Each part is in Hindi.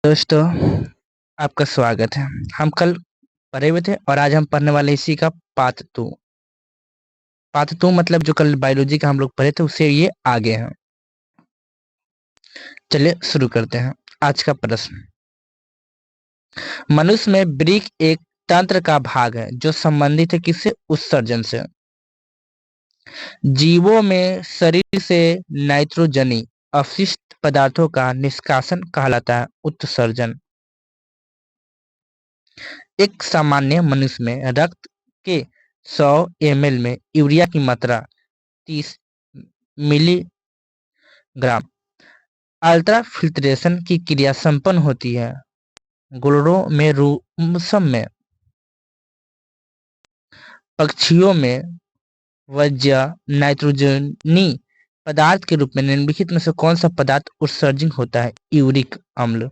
दोस्तों, आपका स्वागत है। हम कल पढ़े हुए थे और आज हम पढ़ने वाले इसी का पार्ट 2। पार्ट 2 मतलब जो कल बायोलॉजी का हम लोग पढ़े थे उससे ये आगे हैं। चलिए शुरू करते हैं। आज का प्रश्न। मनुष्य में वृक्क एक तंत्र का भाग है जो संबंधित है किससे? उत्सर्जन से। जीवों में शरीर से नाइट्रोजनी अपशिष्ट पदार्थों का निष्कासन कहलाता है उत्सर्जन। एक सामान्य मनुष्य में रक्त के 100 ml में यूरिया की मात्रा 30 मिलीग्राम अल्ट्राफिल्ट्रेशन की क्रिया संपन्न होती है। ग्लोमेरुलस में पक्षियों में वज्र नाइट्रोजनी पदार्थ के रूप में निम्नलिखित में से कौन सा पदार्थ उत्सर्जित होता है? यूरिक अम्ल।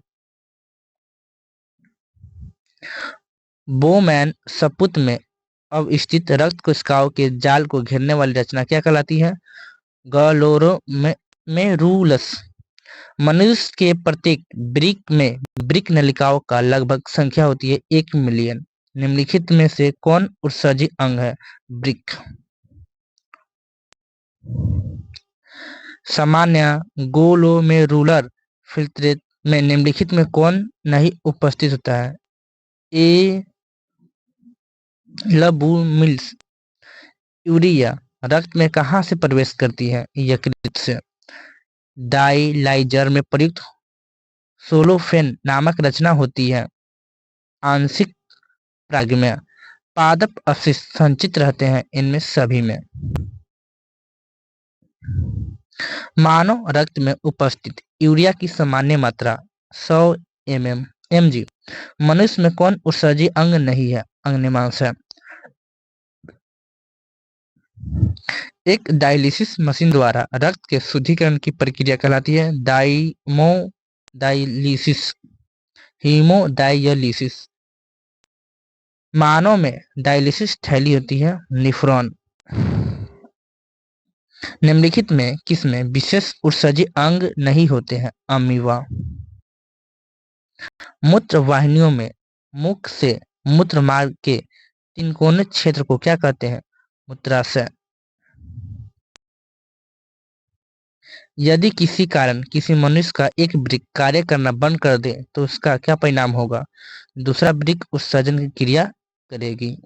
बोमैन सपुत में अवस्थित रक्त कोशिकाओं के जाल को घेरने वाली रचना क्या कहलाती है? ग्लोमेरुलस। मनुष्य के प्रत्येक वृक्क में वृक्क नलिकाओं का लगभग संख्या होती है 1 मिलियन। निम्नलिखित में से कौन उत्सर्जित अंग है? वृक्क। सामान्य ग्लोमेरुलर फिल्ट्रेट में निम्नलिखित में कौन नहीं उपस्थित होता है? ए लबुमिन्स। यूरिया रक्त में कहाँ से प्रवेश करती है? यकृत से। डायलाइजर में प्रयुक्त सोलोफेन नामक रचना होती है आंशिक प्राग्म्य। पादप अवशिष्ट संचित रहते हैं इनमें सभी में। मानव रक्त में उपस्थित यूरिया की सामान्य मात्रा 100 mg। मनुष्य में कौन उत्सर्जित अंग नहीं है? अग्न्यमांस है। एक डायलिसिस मशीन द्वारा रक्त के शुद्धिकरण की प्रक्रिया कहलाती है डायलिसिस हीमोडायलिसिस। मानव में डायलिसिस थैली होती है निफ्रॉन। निम्नलिखित में किसमें विशेष उत्सर्जित अंग नहीं होते हैं? अमीबा। मूत्र वाहिनियों में मुख से मूत्र मार्ग के तिनकोने क्षेत्र को क्या कहते हैं? मूत्राशय। यदि किसी कारण किसी मनुष्य का एक वृक्क कार्य करना बंद कर दे तो उसका क्या परिणाम होगा? दूसरा वृक्क उत्सर्जन की क्रिया करेगी।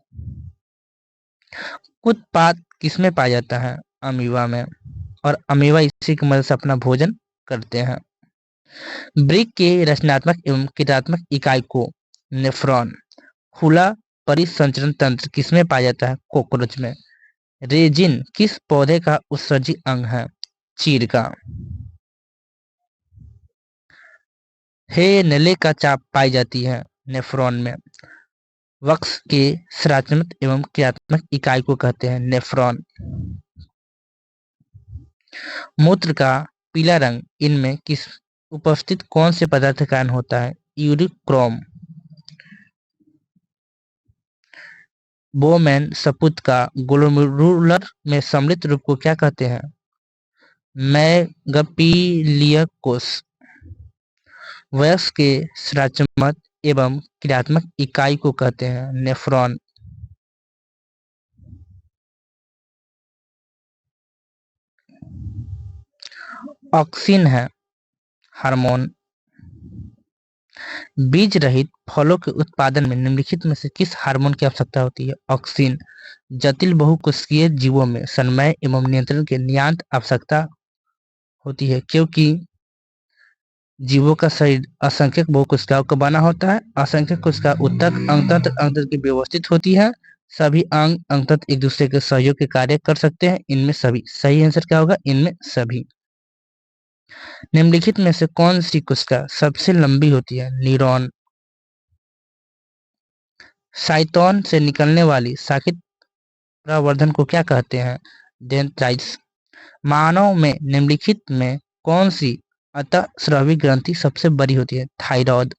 उत्पाद किसमें पाया जाता है? अमीबा में। और अमीबा इसी की मदद से अपना भोजन करते हैं। वृक्क के रचनात्मक एवं क्रियात्मक इकाई को नेफ्रॉन। खुला परिसंचरण तंत्र किसमें पाया जाता है? कॉकरोच में। रेजिन किस पौधे का उत्सर्जित अंग है? चीड़ का। हेनले का चाप पाई जाती है नेफ्रॉन में। वक्ष के संरचनात्मक एवं क्रियात्मक इकाई को कहते हैं नेफ्रॉन। मूत्र का पीला रंग इनमें किस उपस्थित कौन से पदार्थ के कारण होता है? यूरिक्रोम। बोमैन सपुत का ग्लोमेरुलर में सम्मिलित रूप को क्या कहते हैं? मैगपीलियकोस। वयस्क के संरचनात्मक एवं क्रियात्मक इकाई को कहते हैं नेफ्रॉन। ऑक्सिन है हार्मोन। बीज रहित फलों के उत्पादन में निम्नलिखित में से किस हार्मोन की आवश्यकता होती है? ऑक्सिन। जटिल बहुकोशिकीय जीवों में संचय एवं नियंत्रण के नितांत आवश्यकता होती है क्योंकि जीवों का शरीर असंख्य बहुकोशिकाओं का बना होता है। असंख्य कोशिका ऊतक अंगतंत्र की व्यवस्थित होती है। सभी अंग अंगतंत्र एक दूसरे के सहयोग के कार्य कर सकते हैं। इनमें सभी। सही आंसर क्या होगा? इनमें सभी। निम्नलिखित में से कौन सी कोशिका सबसे लंबी होती है? न्यूरॉन। साइटोन से निकलने वाली शाखित प्रवर्धन को क्या कहते हैं? डेंड्राइट्स। मानव में निम्नलिखित में कौन सी अंतःस्रावी ग्रंथि सबसे बड़ी होती है? थायराइड।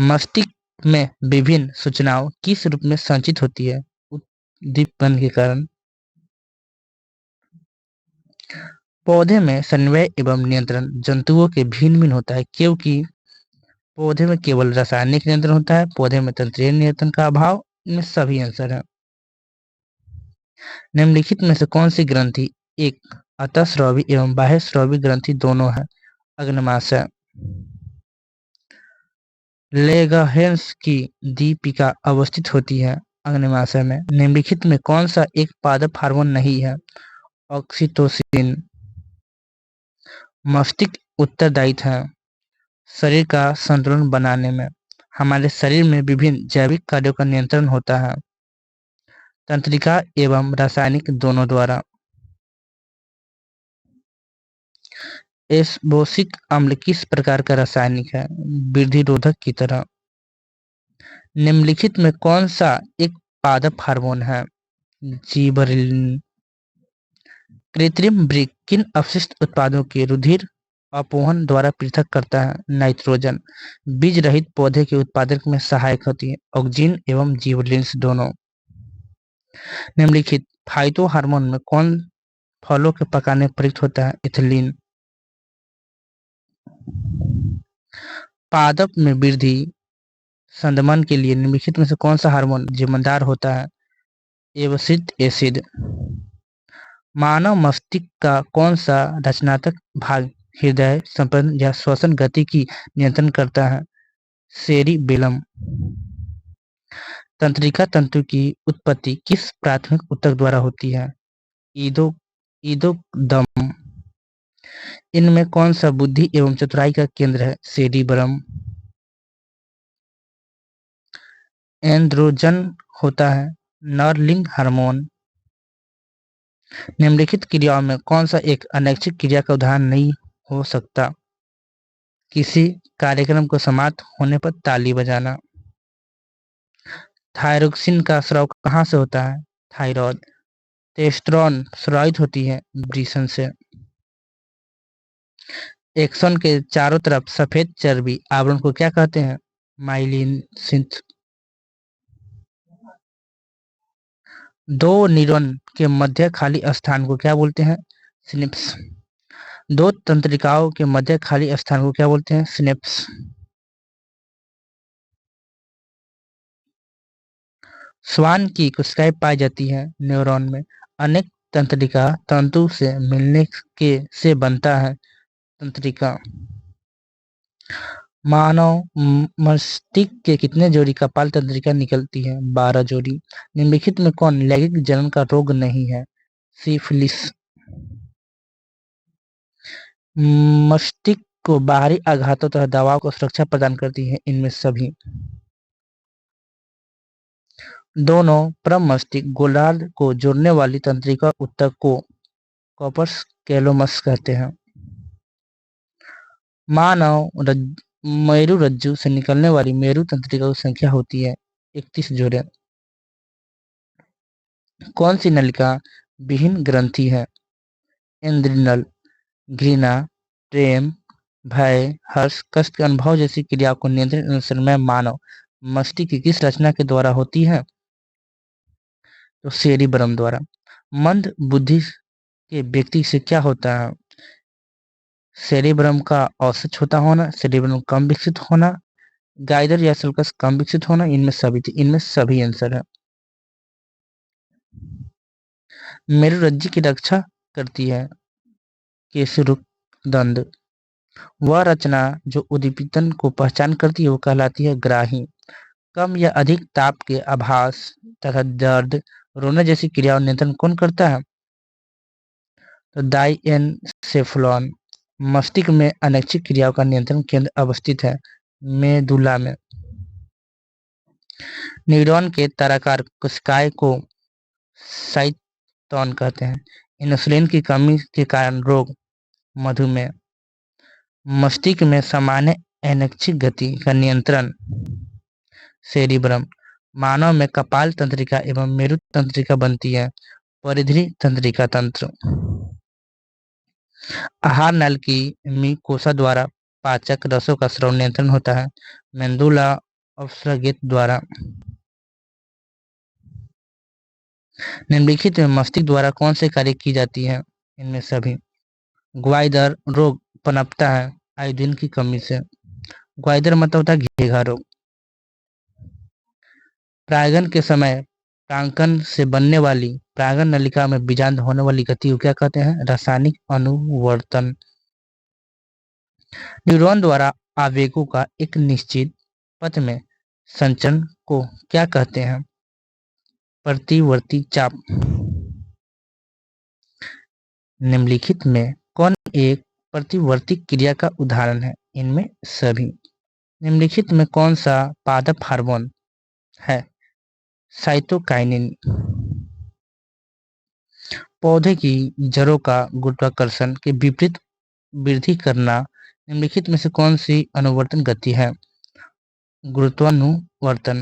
मस्तिष्क में विभिन्न सूचनाओं किस रूप में संचित होती है? उद्दीपन के कारण। पौधे में समन्वय एवं नियंत्रण जंतुओं के भिन्न भिन्न होता है, क्योंकि पौधे में केवल रासायनिक नियंत्रण होता है, पौधे में तंत्रीय नियंत्रण का अभाव। इनमें सभी आंसर है। निम्नलिखित में से कौन सी ग्रंथि एक अंतःस्रावी एवं बाह्यस्रावी ग्रंथि दोनों है? अग्न्याशय। लेगहेंस की दीपिका अवस्थित होती है अग्न्याशय में। निम्नलिखित में कौन सा एक पादप हार्मोन नहीं है? ऑक्सीटोसिन। मस्तिष्क उत्तरदायित्व है शरीर का संतुलन बनाने में। हमारे शरीर में विभिन्न जैविक कार्यों का नियंत्रण होता है तंत्रिका एवं रासायनिक दोनों द्वारा। एस्बोसिक अम्ल किस प्रकार का रासायनिक है? वृद्धि रोधक की तरह। निम्नलिखित में कौन सा एक पादप हार्मोन है? जिबरेलिन। कृत्रिम वृक्क किन अपशिष्ट उत्पादों के रुधिर अपवहन द्वारा पृथक करता है? नाइट्रोजन। बीज रहित पौधे के उत्पादन में सहायक होती है ऑक्सीन एवं जिबरेलिन्स दोनों। निम्नलिखित फाइटोहार्मोन में कौन फलों के पकाने में प्रयुक्त होता है? इथिलीन। पादप में वृद्धि संदमन के लिए निम्नलिखित में से कौन सा हार्मोन जिम्मेदार होता है? Abscisic acid. मानव मस्तिष्क का कौन सा रचनात्मक भाग हृदय संपन्न या श्वसन गति की नियंत्रण करता है? सेरिबेलम। तंत्रिका तंतु की उत्पत्ति किस प्राथमिक ऊतक द्वारा होती है? ईदो ईदोदम। इनमें कौन सा बुद्धि एवं चतुराई का केंद्र है? सेरिब्रम। एंड्रोजन होता है नरलिंग हार्मोन। निम्नलिखित क्रियाओं में कौन सा एक अनैच्छिक क्रिया का उदाहरण नहीं हो सकता? किसी कार्यक्रम को समाप्त होने पर ताली बजाना। थायरोक्सिन का स्राव कहाँ से होता है? थायराइड। टेस्टोस्टेरोन स्रावित होती है वृषण से। एक्सन के चारों तरफ सफेद चर्बी आवरण को क्या कहते हैं? Myelin synth. दो न्यूरॉन के मध्य खाली स्थान को क्या बोलते हैं? सिनेप्स। दो तंत्रिकाओं के मध्य खाली स्थान को क्या बोलते हैं? सिनेप्स। श्वान की कोशिकाएं पाई जाती है न्यूरॉन में। अनेक तंत्रिका तंतु से मिलने के से बनता है तंत्रिका। मानव मस्तिष्क के कितने जोड़ी कपाल तंत्रिका निकलती है? 12 जोड़ी। निम्नलिखित में कौन लैंगिक जनन का रोग नहीं है? सिफिलिस। मस्तिष्क को बाहरी आघातों तथा दवाओं को सुरक्षा प्रदान करती है इनमें सभी। दोनों प्रमस्तिष्क गोलार्ध को जोड़ने वाली तंत्रिका ऊतक को कॉर्पस कैलोमस कहते हैं। मानव मेरुरज्जु से निकलने वाली मेरु तंत्रिका की संख्या होती है 31 जोड़े। कौन सी नलिका विहीन ग्रंथि है? एड्रिनल। घृणा, प्रेम, भय, हर्ष, कष्ट के अनुभव जैसी क्रियाओं को नियंत्रित अनुसरण में मानव मस्तिष्क की किस रचना के द्वारा होती है? तो सेरिब्रम द्वारा। मंद बुद्धि के व्यक्ति से क्या होता है? सेरिब्रम का औसत छोटा होना, सेरिब्रम कम विकसित होना, गाइडर या सल्कस कम विकसित होना। इनमें सभी आंसर है। मेरुरज्जु की रक्षा करती है केशरुक दंड। वह रचना जो उद्दीपन को पहचान करती है वो कहलाती है ग्राही। कम या अधिक ताप के आभास तथा दर्द, रोने जैसी क्रियाओं नियंत्रण कौन करता है? तो डाइएनसेफलॉन। मस्तिष्क में अनैच्छिक क्रियाओं का नियंत्रण केंद्र अवस्थित है मेदुला में। न्यूरॉन के ताराकार कोशिकाएं को साइटोन कहते हैं। इंसुलिन की कमी के कारण रोग, मधुमेह। मस्तिष्क में सामान्य अनैच्छिक गति का नियंत्रण सेरिब्रम। मानव में कपाल तंत्रिका एवं मेरु तंत्रिका बनती है परिधि तंत्रिका तंत्र। आहार नल की म्यूकोसा द्वारा पाचक रसों का स्राव नियंत्रण होता है मेंदुला ऑब्स्ट्रगेट द्वारा। निम्नलिखित में मस्तिष्क द्वारा कौन से कार्य की जाती है? इनमें सभी। ग्वाइदर रोग पनपता है आयोडीन की कमी से। ग्वाइदर मतलब होता है घेघा रोग। परागन के समय परागकण से बनने वाली परागन नलिका में बीजांड होने वाली गति को क्या कहते हैं? रासायनिक अनुवर्तन। न्यूरॉन द्वारा आवेगों का एक निश्चित पथ में संचरण को क्या कहते हैं? प्रतिवर्ती चाप। निम्नलिखित में कौन एक प्रतिवर्ती क्रिया का उदाहरण है? इनमें सभी। निम्नलिखित में कौन सा पादप हार्मोन है? साइटोकाइनिन। पौधे की जड़ों का गुरुत्वाकर्षण के विपरीत वृद्धि करना निम्नलिखित में से कौन सी अनुवर्तन गति है? गुरुत्वानुवर्तन।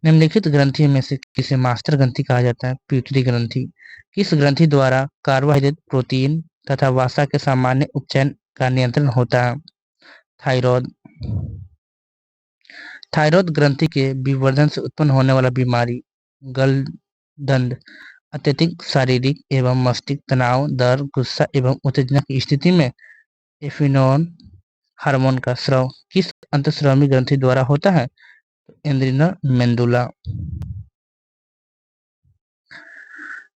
निम्नलिखित ग्रंथि में से किसे मास्टर ग्रंथि कहा जाता है? पिट्यूटरी ग्रंथि। किस ग्रंथि द्वारा कार्बोहाइड्रेट, प्रोटीन तथा वसा के सामान्य उपचयन का नियंत्रण होता है? थायराइड। थायराइड ग्रंथि के विवर्धन से उत्पन्न होने वाला बीमारी गलदंड अत्यधिक शारीरिक एवं मस्तिष्क तनाव, डर, गुस्सा एवं उत्तेजना की स्थिति में एफिनोन हार्मोन का स्राव किस अंतःस्रावी ग्रंथि द्वारा होता है? Adrenal medulla.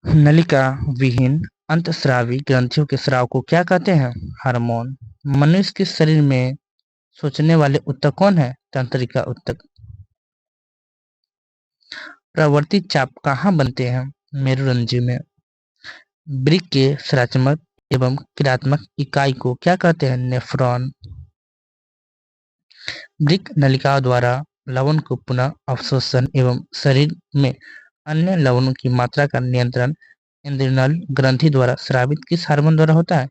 नलिका विहीन अंतःस्रावी ग्रंथियों के स्राव को क्या कहते हैं? हार्मोन। मनुष्य के शरीर में सोचने वाले ऊतक कौन है? तंत्रिका ऊतक। प्रवर्ती चाप कहाँ बनते हैं? मेरुरंध्र में। वृक्क के संरचनात्मक एवं क्रियात्मक इकाई को क्या कहते हैं? नेफ्रॉन। वृक्क नलिकाओं द्वारा लवण को पुनः अवशोषण एवं शरीर में अन्य लवणों की मात्रा का नियंत्रण एड्रिनल ग्रंथि द्वारा स्रावित किस हार्मोन द्वारा होता है?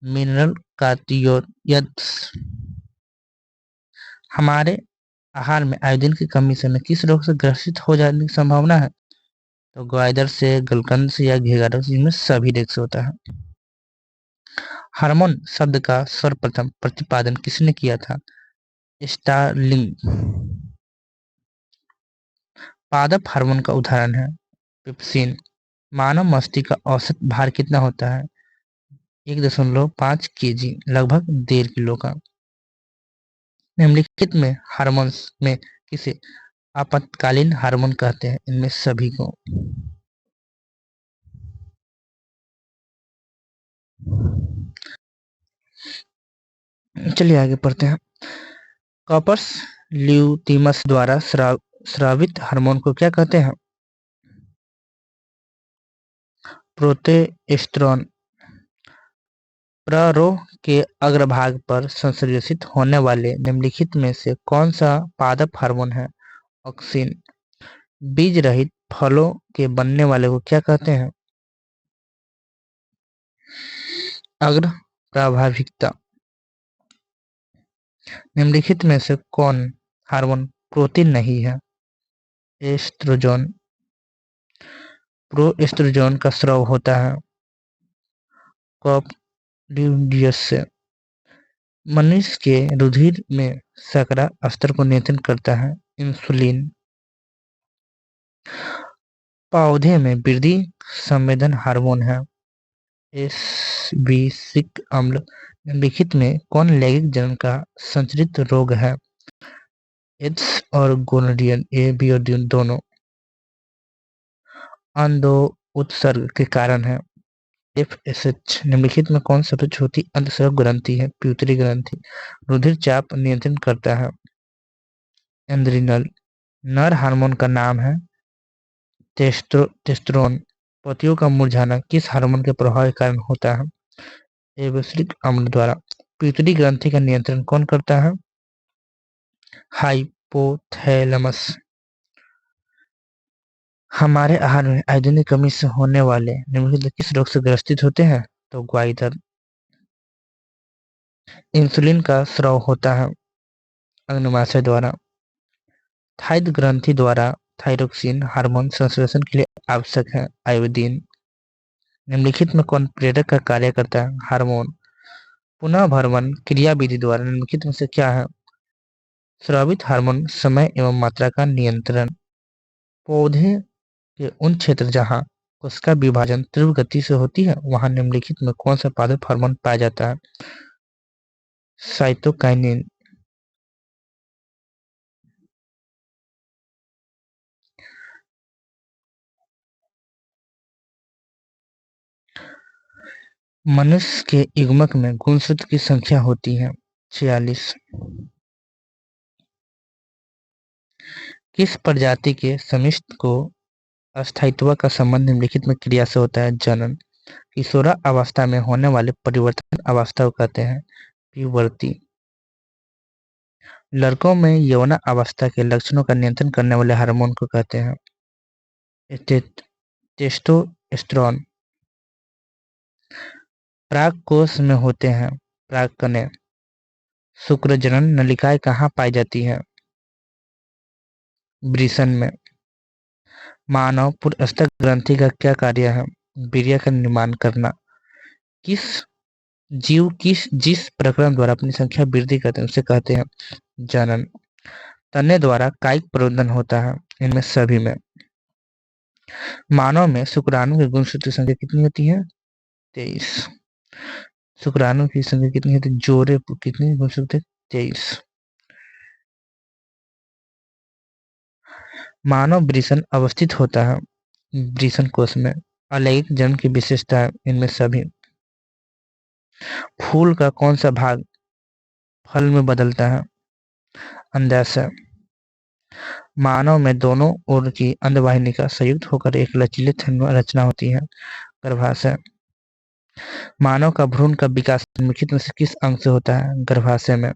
मिनरल कार्टियोइड्स। हमारे आहार में आयोडीन की कमी से हमें किस रोग से ग्रसित हो जाने की संभावना है? तो ग्वाइदर से, गलकंद से या घेघा रोग से, इनमें सभी रोग से होता है। हार्मोन शब्द का सर्वप्रथम प्रतिपादन किसने किया था? स्टार्लिंग। पादप हार्मोन का उदाहरण है पेप्सिन। मानव मस्तिष्क का औसत भार कितना होता है? 1.5 kg, लगभग 1.5 किलो का। निम्नलिखित में हार्मोन्स में किसे आपातकालीन हार्मोन कहते हैं? इनमें सभी को। चलिए आगे पढ़ते हैं। कॉपर्स ल्यूटीमस द्वारा स्रावित हार्मोन को क्या कहते हैं? प्रोजेस्टेरोन। प्ररोह के अग्रभाग पर संश्लेषित होने वाले निम्नलिखित में से कौन सा पादप हार्मोन है? ऑक्सिन। बीज रहित फलों के बनने वाले को क्या कहते हैं? अग्र प्रभाविकता। निम्नलिखित में से कौन हार्मोन प्रोटीन नहीं है? एस्ट्रोजन। प्रोएस्ट्रोजन का स्राव होता है कॉपडियोस से। मनुष्य के रुधिर में शर्करा स्तर को नियंत्रित करता है इंसुलिन। पौधे में वृद्धि संवेदन हार्मोन है एस्बेसिक अम्ल। निम्नलिखित में कौन लैंगिक जनन का संचरित रोग है? एड्स और गोनोरिया। ए, बी और दोनों। अंडो उत्सर्ग के कारण है एफएसएच। निम्नलिखित में कौन सबसे छोटी अंतःस्राव ग्रंथि है? पिट्यूटरी ग्रंथि। रुधिर चाप नियंत्रित करता है एड्रिनल। नर हार्मोन का नाम है टेस्टोस्टेरोन। पत्तियों का मुरझाना किस हार्मोन के प्रभाव के कारण होता है? एब्सिलिक अम्ल द्वारा। पिट्यूटरी ग्रंथि का नियंत्रण कौन करता है? हाइपोथैलेमस। हमारे आहार में आयोडीन की कमी से होने वाले निम्नलिखित किस रोग से ग्रसित होते हैं? तो ग्वाइदर। इंसुलिन का स्राव होता है अग्नाशय द्वारा। थाइद ग्रंथि द्वारा थायरोक्सिन हार्मोन संश्लेषण के लिए आवश्यक है आयोडीन। निम्नलिखित में कौन प्रेरक का कार्य करता है? हार्मोन। पुनः भ्रमण क्रिया विधि द्वारा निम्नलिखित में से क्या है? स्रावित हार्मोन समय एवं मात्रा का नियंत्रण। पौधे के उन क्षेत्र जहाँ कोशिका विभाजन तीव्र गति से होती है, वहां निम्नलिखित में कौन सा पादप हार्मोन पाया जाता है? साइटोकाइनिन। मनुष्य के युग्मक में गुणसूत्र की संख्या होती है 46। किस प्रजाति के समिष्ट को अस्थायित्व का संबंध निम्नलिखित में क्रिया से होता है? जनन। किशोरा अवस्था में होने वाले परिवर्तन अवस्था को कहते हैं प्यूबर्टी। लड़कों में यौना अवस्था के लक्षणों का नियंत्रण करने वाले हार्मोन को कहते हैं टेस्टोस्टेरोन। प्राग कोश में होते हैं प्रागकणें। शुक्रजनन नलिकाएं कहाँ पाई जाती है? वृषण में। मानव पुरस्तर ग्रंथि का क्या कार्य है? वीर्य का निर्माण करना। किस जीव जिस प्रकरण द्वारा अपनी संख्या वृद्धि करते हैं उसे कहते हैं जनन। तने द्वारा कायिक प्रवर्धन होता है इनमें सभी में। मानव में शुक्राणु की गुणसूत्र संख्या कितनी होती है? 23। शुक्राणु की संख्या कितनी होती है? जोड़े कितनी गुणसूत्र? 23। मानव वृषण अवस्थित होता है वृषण कोश में। अलैंगिक जन्म की विशेषता है इनमें सभी। फूल का कौन सा भाग फल में बदलता है? अंडाशय। मानव में दोनों ओर की अंडवाहिनी का संयुक्त होकर एक लचीले रचना होती है गर्भाशय। मानव का भ्रूण का विकास निम्नलिखित में से किस अंग से होता है? गर्भाशय में।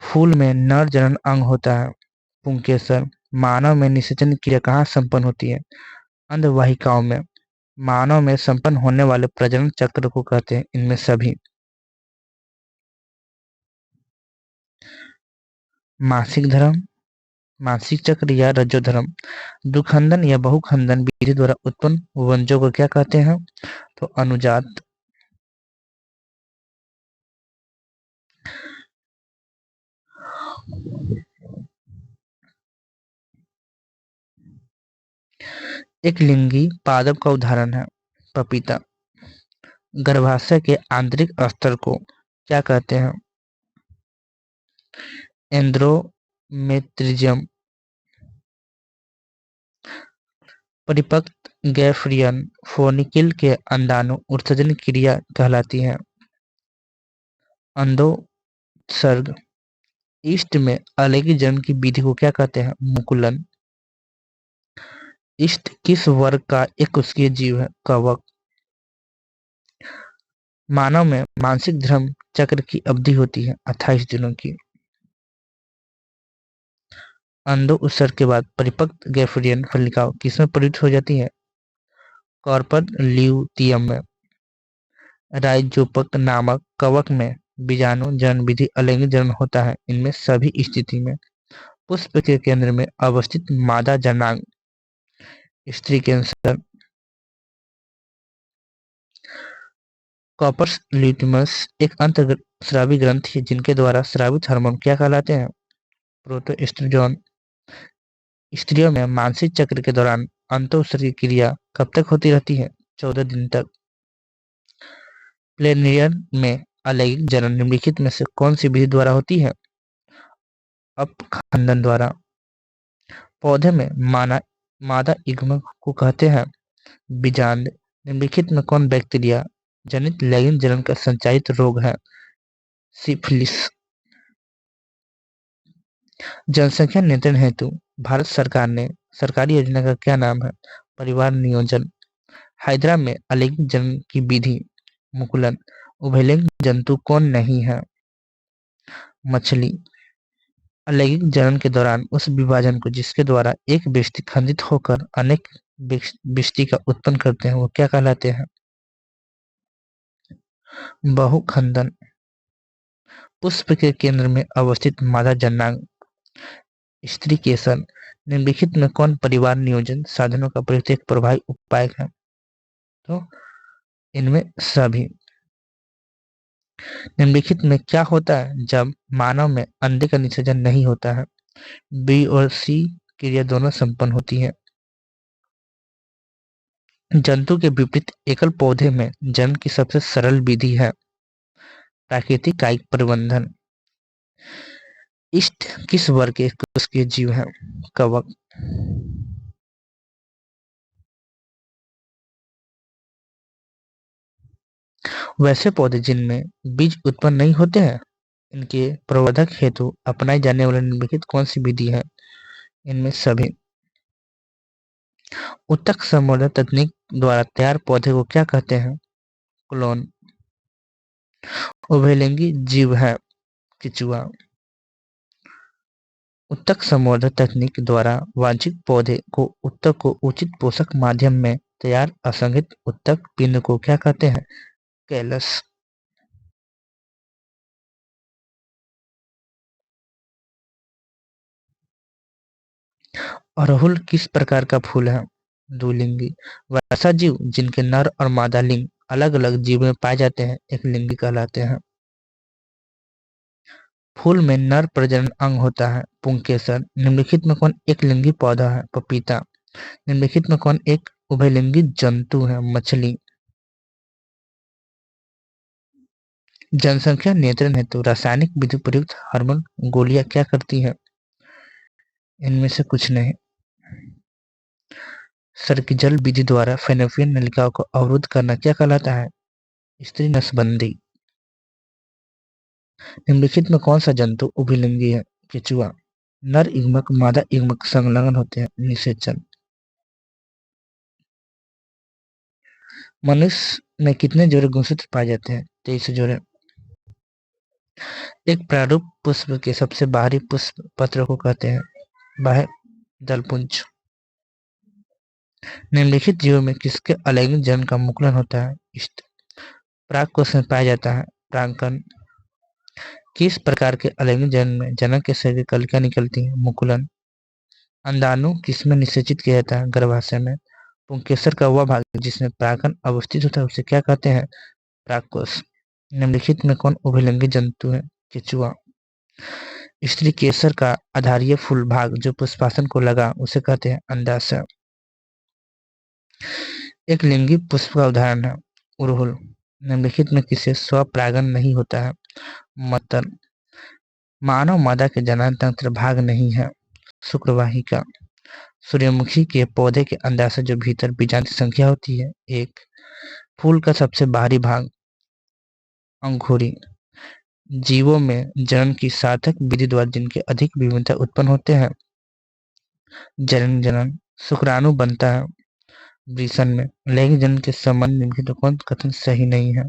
फूल में नर जनन अंग होता है पुंकेसर। मानव में निषेचन क्रिया कहाँ संपन्न होती है? अंडवाहिकाओं में। मानव में संपन्न होने वाले प्रजनन चक्र को कहते हैं इनमें सभी। मासिक धर्म, मासिक चक्र या रजोधर्म। दुखंदन या बहुखंदन विधि द्वारा उत्पन्न वंशजों को क्या कहते हैं? तो अनुजात। एक लिंगी पादप का उदाहरण है पपीता। गर्भाशय के आंतरिक स्तर को क्या कहते हैं? एंड्रोमेट्रियम। परिपक्व गैफरियन फोनिकल के अंडाणु उत्सर्जन क्रिया कहलाती है अंडोत्सर्ग। ईस्ट में अलैंगिक जन्म की विधि को क्या कहते हैं? मुकुलन। ईस्ट किस वर्ग का एक कोशिकीय जीव है? कवक। मानव में मासिक धर्म चक्र की अवधि होती है 28 दिनों की। अंडो उत्सर्ग के बाद परिपक्व गैफरियन फलिकाओं किसमें परिणत हो जाती है? कॉर्पस ल्यूटियम में। राइजोपक नामक कवक में बीजाणु जन्म विधि अलैंगिक जन्म होता है इनमें सभी स्थिति में। पुष्प के केंद्र में अवस्थित मादा जनांग स्त्री कैंसर। कॉर्पस ल्यूटियमस एक अंतःस्रावी ग्रंथि है जिनके द्वारा स्रावित हार्मोन क्या कहलाते हैं? प्रोटोएस्ट्रोजन। स्त्रियों में मासिक चक्र के दौरान अंतःस्रावी क्रिया कब तक होती रहती है? 14 दिन तक। प्लेनियर में अलैंगिक जनन निम्नलिखित में से कौन सी विधि द्वारा होती है? अपखंडन द्वारा। पौधे में मादा युग्मक को कहते हैं बीजांड। निम्नलिखित में कौन बैक्टीरिया जनित लैंगिक जनन का संचारित रोग है? सिफिलिस। जनसंख्या नियंत्रण हेतु भारत सरकार ने सरकारी योजना का क्या नाम है? परिवार नियोजन। हाइड्रा में अलैंगिक जनन की विधि मुकुलन। उभयलिंग जंतु कौन नहीं है? मछली। अलैंगिक जनन के दौरान उस विभाजन को जिसके द्वारा एक व्यक्ति खंडित होकर अनेक व्यक्ति का उत्पन्न करते हैं वो क्या कहलाते हैं? बहुखंडन। पुष्प के केंद्र में अवस्थित मादा जनांग स्त्री केसर। निम्नलिखित में कौन परिवार नियोजन साधनों का प्रयुक्त एक प्रभावी उपाय है? तो इनमें सभी। निम्नलिखित में क्या होता है जब मानव में अंडे का निषेचन नहीं होता है? बी और सी क्रिया दोनों संपन्न होती है। जंतु के विपरीत एकल पौधे में जन्म की सबसे सरल विधि है प्राकृतिक कायिक प्रबंधन। इष्ट किस वर्ग के कोशिकीय जीव है? कवक। वैसे पौधे जिनमें बीज उत्पन्न नहीं होते हैं, इनके प्रवर्धक हेतु अपनाई जाने वाली निम्नलिखित कौन सी विधि है? इनमें सभी। उत्तक संवर्धन तकनीक द्वारा तैयार पौधे को क्या कहते हैं? क्लोन। उभयलिंगी जीव है केंचुआ। उत्तक संवर्धन तकनीक द्वारा वांछित पौधे को उत्तक को उचित पोषक माध्यम में तैयार असंगठित उत्तक पिंड को क्या कहते हैं? कैलस। अड़हुल किस प्रकार का फूल है? द्विलिंगी। वैसा जीव जिनके नर और मादा लिंग अलग अलग जीव में पाए जाते हैं एक लिंगी कहलाते हैं। फूल में नर प्रजनन अंग होता है पुंकेसर। निम्नलिखित में कौन एक लिंगी पौधा है? पपीता। निम्नलिखित में कौन एक उभयलिंगी जंतु है? मछली। जनसंख्या नियंत्रण हेतु रासायनिक विधि प्रयुक्त हार्मोन गोलियां क्या करती है? इनमें से कुछ नहीं। सर्किजल विधि द्वारा फेनोपियन नलिकाओं को अवरुद्ध करना क्या कहलाता है? स्त्री नसबंदी। निम्नलिखित में कौन सा जंतु उभयलिंगी है? केंचुआ। नर युग्मक मादा युग्मक संलग्न होते हैं निषेचन। मनुष्य में कितने जोड़े गुणसूत्र पाए जाते हैं? 23 जोड़े। एक प्रारूप पुष्प के सबसे बाहरी पुष्प पत्र को कहते हैं बाह्य दलपुंज। निम्नलिखित जीवों में किसके अलैंगिक जनन का मुकुलन होता है? इष्ट। परागकोश में पाया जाता है परागकण। किस प्रकार के अलैंगिक जनन में जनक के शरीर कलिकाएं निकलती हैं? मुकुलन। अंडाणु किसमें निषेचित किया जाता है? गर्भाशय में। पुंकेसर का वह भाग जिसमें परागकण अवस्थित होता है उसे क्या कहते हैं? परागकोश। निम्नलिखित में कौन उभयलिंगी जंतु है? केंचुआ। स्त्री केसर का आधारीय फूल भाग जो पुष्पासन को लगा उसे कहते हैं अंडाशय। एक लिंगी पुष्प का उदाहरण है अड़हुल। निम्नलिखित में किसे स्वपरागन नहीं होता है? मतर। मानव मादा के जनन तंत्र भाग नहीं है शुक्रवाहिका। सूर्यमुखी के पौधे के अंडाशय जो भीतर बीजांड की संख्या होती है 1। फूल का सबसे बाहरी भाग अंकुरी। जीवों में जनन की सार्थक विधि द्वारा जिनके अधिक विभिन्नता उत्पन्न होते हैं जनन जनन। शुक्राणु बनता है वृषण में। लैंगिक जनन के संबंध निम्नलिखित कौन कथन सही नहीं है?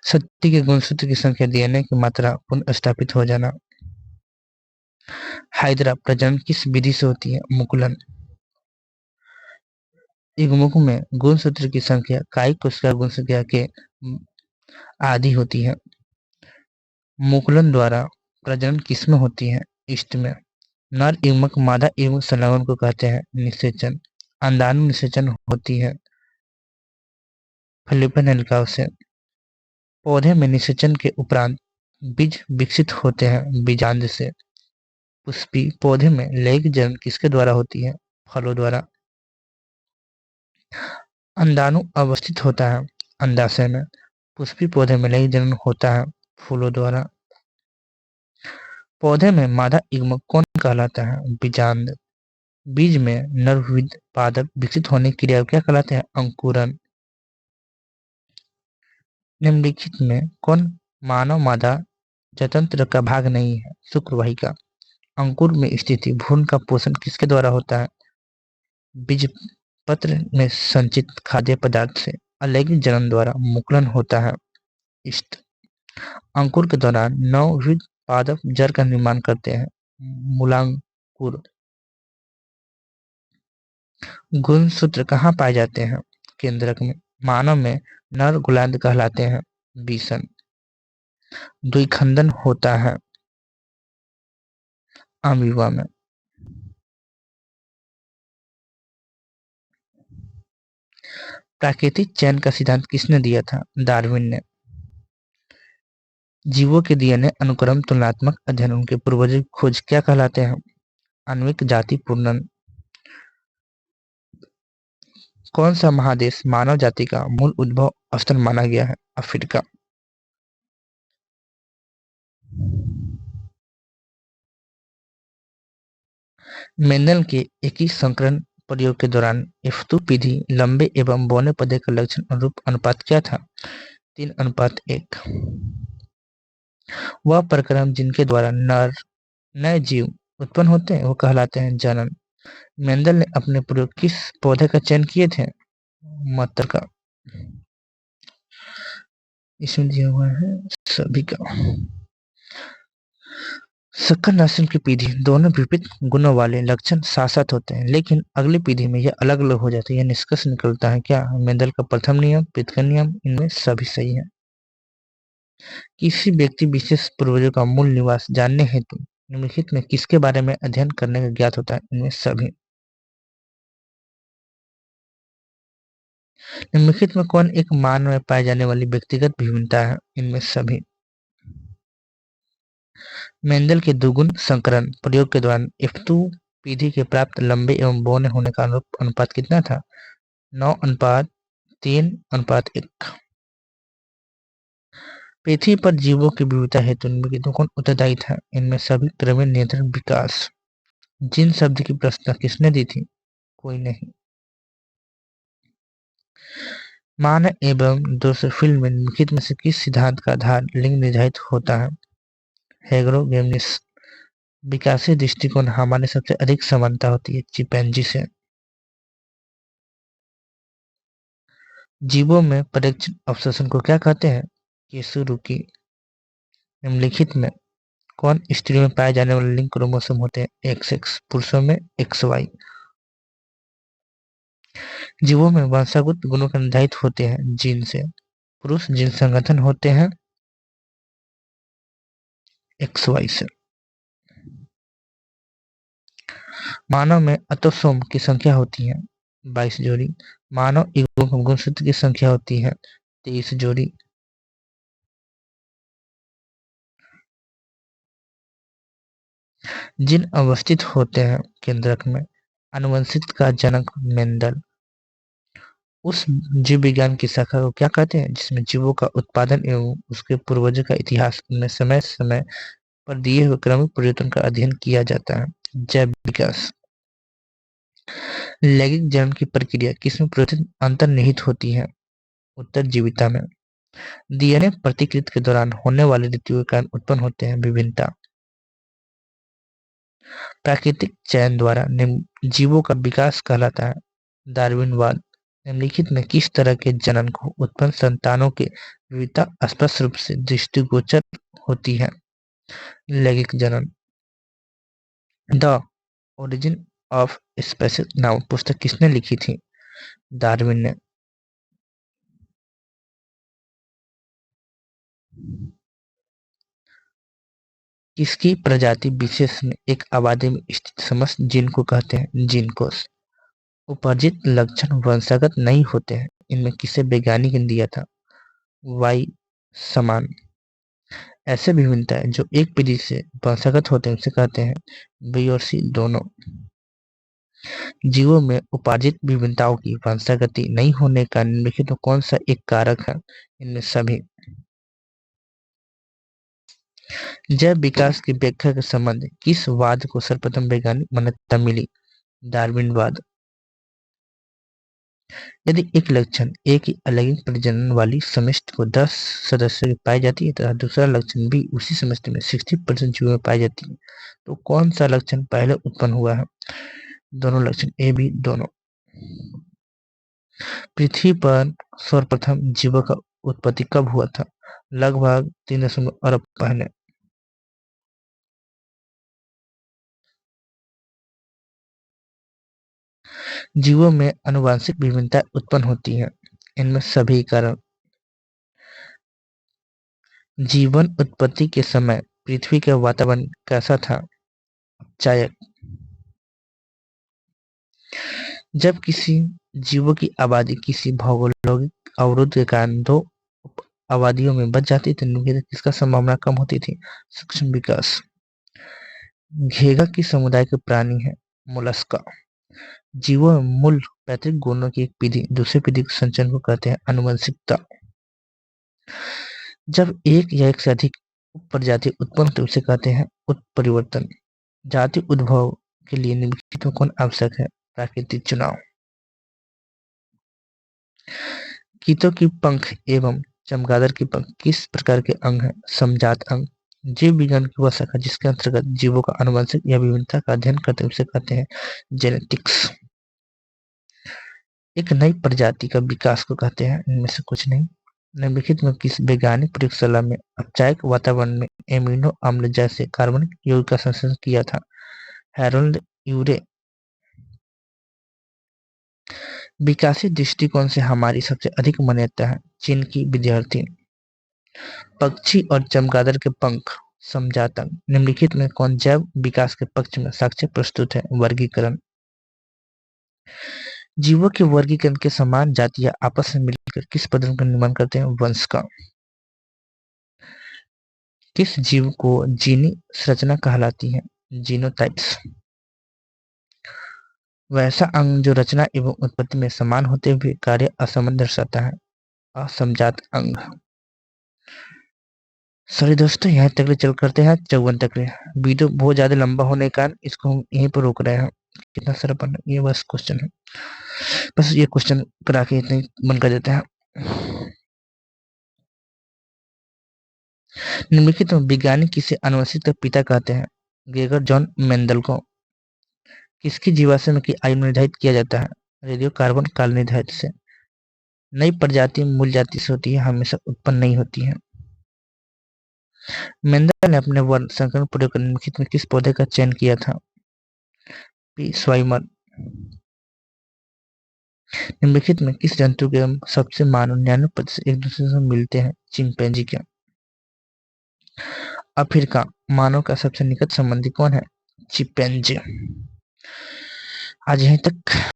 सत्य के गुणसूत्र की संख्या डीएनए की मात्रा पुनः हो जाना। हाइड्रा प्रजनन किस विधि से होती है? मुकुलन। युग्मक में गुणसूत्र की संख्या कायिक कोशिका गुणसूत्र के आधी होती है। मुकुलन द्वारा प्रजनन किसमें होती है? इष्ट में। नर युग्मक मादा युग्मक संलग्न को कहते हैं निषेचन। अंडाणु निषेचन होती है फलिपन नलिकाओं से। पौधे में निषेचन के उपरांत बीज विकसित होते हैं बीजांड से। पुष्पी पौधे में लैंगिक जनन किसके द्वारा होती है? फलों द्वारा। अंडाणु अवस्थित होता है अंडाशय में। पुष्पी पौधे में लैंगिक जनन होता है फूलों द्वारा। पौधे में मादा युग्मक कौन कहलाता है? बीजांड। बीज में नरविद पादप विकसित होने की क्रिया को क्या कहलाते हैं? अंकुरन। निम्नलिखित में कौन मानव मादा जनतंत्र का भाग नहीं है? शुक्रवाहिका। अंकुर में स्थिति भ्रूण का पोषण किसके द्वारा होता है? बीजपत्र में संचित खाद्य पदार्थ से। अलैंगिक जनन द्वारा मुकुलन होता है इष्ट। अंकुर के दौरान नवविध पादप जड़ का निर्माण करते हैं मूलांकुर। गुणसूत्र कहाँ पाए जाते हैं? केंद्रक में। मानव में नर गोलार्ध कहलाते हैं बीसन। द्विखंडन होता है अमीबा में। प्राकृतिक चयन का सिद्धांत किसने दिया था? डार्विन ने। जीवों के डीएनए अनुक्रम तुलनात्मक अध्ययन उनके पूर्वजों की खोज क्या कहलाते हैं? आणविक जाति पूर्णन। कौन सा महादेश मानव जाति का मूल उद्भव स्थल माना गया है? अफ्रीका। मेंडल के एक ही संकरण प्रयोग के दौरान F2 विधि लंबे एवं बौने पौधे का लक्षण अनुरूप अनुपात क्या था? 3:1। वह प्रक्रम जिनके द्वारा नए जीव उत्पन्न होते हैं वो कहलाते हैं जनन। मेंडल ने अपने प्रयोग किस पौधे का चयन किए थे? मटर का। इसमें दिया हुआ है सभी का। शक्कर नाशन की पीढ़ी दोनों विपरीत गुणों वाले लक्षण साथ-साथ होते हैं, लेकिन अगली पीढ़ी में यह अलग-अलग हो जाते हैं। यह निष्कर्ष निकलता है क्या? मेंडल का प्रथम नियम, प्रीतम नियम, इनमें सभी सही है। किसी व्यक्ति विशेष पूर्वजों का मूल निवास जानने हेतु निम्नलिखित में किसके बारे में अध्ययन करने का ज्ञात होता है? इनमें सभी। निम्नलिखित में कौन एक मानव में पाई जाने वाली व्यक्तिगत भिन्नता है? इनमें सभी। मेंडल के द्विगुण संकरण प्रयोग के दौरान F2 पीढ़ी के प्राप्त लंबे एवं बौने होने का अनुपात कितना था? 9:3:1। पृथ्वी पर जीवों की विविधता हेतु निम्नलिखित में कौन उत्तरदायी था? इनमें सभी। प्रवीण नियंत्रण विकास। जिन शब्द की प्रश्न किसने दी थी? कोई नहीं। मानव एवं ड्रोसोफिला में निम्नलिखित में से किस सिद्धांत का आधार लिंग निर्धारित होता है? हेटेरोगेनिस। विकासीय दृष्टिकोण हमारे सबसे अधिक समानता होती है चिंपैंजी से। जीवों में परीक्षण अवशोषण को क्या कहते हैं? केसुरुकी। निम्नलिखित में कौन स्त्रियों में पाए जाने वाले लिंग क्रोमोसोम होते हैं? XX, पुरुषों में XY। जीवों में वंशागत गुणों का निर्धारित होते हैं जीन से। पुरुष जीन संगठन होते हैं XY से। मानव में ऑटोसोम की संख्या होती है 22 जोड़ी। मानव युग्मक गुणसूत्र की संख्या होती है 23 जोड़ी। जीन अवस्थित होते हैं केंद्रक में। आनुवंशिक का जनक मेंडल। उस जीव विज्ञान की शाखा को क्या कहते हैं जिसमें जीवों का उत्पादन एवं उसके पूर्वजों का इतिहास में समय समय पर दिए हुए क्रमिक परिवर्तन का अध्ययन किया जाता है? जैव विकास। लैंगिक जन्म की प्रक्रिया किसमें परिवर्तित अंतर्निहित होती है? उत्तरजीविता में। डीएनए प्रतिकृति के दौरान होने वाली ऋतुओं के कारण उत्पन्न होते हैं विभिन्नता। प्राकृतिक चयन द्वारा जीवों का विकास कहलाता है डार्विनवाद। निम्नलिखित में किस तरह के जनन को उत्पन्न संतानों की विविधता स्पष्ट रूप से दृष्टिगोचर होती है? लैंगिक जनन। द ओरिजिन ऑफ स्पीसीज नामक पुस्तक किसने लिखी थी? डार्विन ने। किसकी प्रजाति विशेष में एक आबादी में स्थित समस्त जीन को कहते हैं? जीन कोश। उपर्जित लक्षण वंशागत नहीं होते हैं, इनमें किसे वैज्ञानिक ने दिया था? वाई समान। ऐसे विभिन्नताएं जो एक पीढ़ी से वंशागत होते हैं उसे कहते हैं बी और सी दोनों। जीवों में उपार्जित विभिन्नताओं की वंशागति नहीं होने का निम्नलिखित में कौन सा एक कारक है? इनमें सभी। जैव विकास की व्याख्या के संबंध किस वाद को सर्वप्रथम वैज्ञानिक मान्यता मिली? डार्विनवाद। यदि एक लक्षण एक ही अलैंगिक प्रजनन वाली समष्टि को 10 सदस्यों की पाई जाती है तथा दूसरा लक्षण भी उसी समष्टि में 60% जीवों में पाई जाती है, तो कौन सा लक्षण पहले उत्पन्न हुआ है? दोनों लक्षण ए बी दोनों। पृथ्वी पर सर्वप्रथम जीवों का उत्पत्ति कब हुआ था? लगभग 3 अरब पहले। जीवों में आनुवंशिक विभिन्नता उत्पन्न होती है, इनमें सभी कारण। जीवन उत्पत्ति के समय पृथ्वी का वातावरण कैसा था? चायक। जब किसी जीवों की आबादी किसी भौगोलिक अवरोध के कारण दो आबादियों में बच जाती थी, निम्नलिखित किसका संभावना कम होती थी? सूक्ष्म विकास। घेघा किस समुदाय के प्राणी है? मोलस्का। जीवों में मूल पैतृक गुणों की एक पीढ़ी दूसरी पीढ़ी के संचरण को कहते हैं आनुवंशिकता। जब एक या एक से अधिक प्रजाति उत्पन्न होती है उसे कहते हैं उत्परिवर्तन। जाति उद्भव के लिए निम्नलिखित में कौन आवश्यक है? प्राकृतिक चुनाव। कीटों की पंख एवं चमगादड़ की पंख किस प्रकार के अंग हैं? समजात अंग। जीव विज्ञान की वह शाखा जिसके अंतर्गत जीवों का आनुवंशिक या विभिन्नता का अध्ययन करते हैं उसे कहते हैं जेनेटिक्स। एक नई प्रजाति का विकास को कहते हैं इनमें से कुछ नहीं। निम्नलिखित में किस वैज्ञानिक प्रयोगशाला में अपचायक वातावरण में एमिनो अम्ल जैसे कार्बनिक यौगिक का संश्लेषण किया था? हैरोल्ड यूरे। विकासीय दृष्टिकोण से हमारी सबसे अधिक मान्यता है चीन की विद्यार्थी। पक्षी और चमगादड़ के पंख समजात अंग। निम्नलिखित में कौन जैव विकास के पक्ष में साक्ष्य प्रस्तुत है? वर्गीकरण। जीवों के वर्गीकरण के समान जातियां आपस में मिलकर किस पद्धति का निर्माण करते हैं? वंश का। किस जीव को जीनी संरचना कहलाती है? जीनोटाइप्स। वैसा अंग जो रचना एवं उत्पत्ति में समान होते हुए कार्य असमान दर्शाता है? असमजात अंग। सॉरी दोस्तों, यहाँ तक चल करते हैं 54 तक। वीडियो बहुत ज्यादा लंबा होने के कारण इसको हम यहीं पर रोक रहे हैं। कितना सारा पढ़ना, ये बस क्वेश्चन है, बस ये क्वेश्चन करा के इतने बंद कर देते हैं। निम्नलिखित में वैज्ञानिक किसे आनुवंशिक का पिता कहते हैं? ग्रेगर जॉन मेंडल को। किसकी जीवाश्म की आयु निर्धारित किया जाता है? रेडियो कार्बन काल निर्धारित से। नई प्रजाति मूल जाति से होती है, हमेशा उत्पन्न नहीं होती है। मेंडल ने अपने वर्ण संकरण प्रयोग कर निम्नलिखित में किस पौधे का चयन किया था? पी स्वाइमर। निम्नलिखित में किस जंतु के सबसे मानव 99% एक दूसरे से मिलते हैं? चिंपैंजी के। अफ्रीका मानव का सबसे निकट संबंधी कौन है? चिंपैंजी। आज यहीं तक।